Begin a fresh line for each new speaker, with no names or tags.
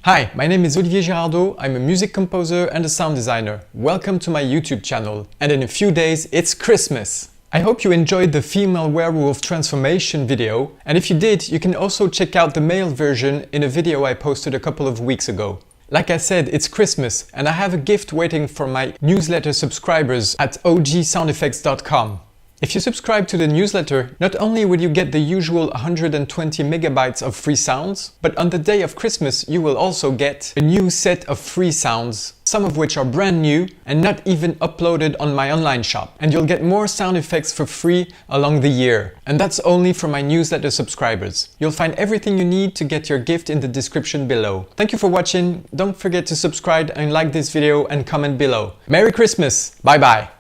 Hi, my name is Olivier Girardot. I'm a music composer and a sound designer. Welcome to my YouTube channel. And in a few days, it's Christmas. I hope you enjoyed the female werewolf transformation video. And if you did, you can also check out the male version in a video I posted a couple of weeks ago. Like I said, it's Christmas and I have a gift waiting for my newsletter subscribers at ogsoundeffects.com. If you subscribe to the newsletter, not only will you get the usual 120 megabytes of free sounds, but on the day of Christmas you will also get a new set of free sounds, some of which are brand new and not even uploaded on my online shop. And you'll get more sound effects for free along the year. And that's only for my newsletter subscribers. You'll find everything you need to get your gift in the description below. Thank you for watching. Don't forget to subscribe and like this video and comment below. Merry Christmas! Bye bye!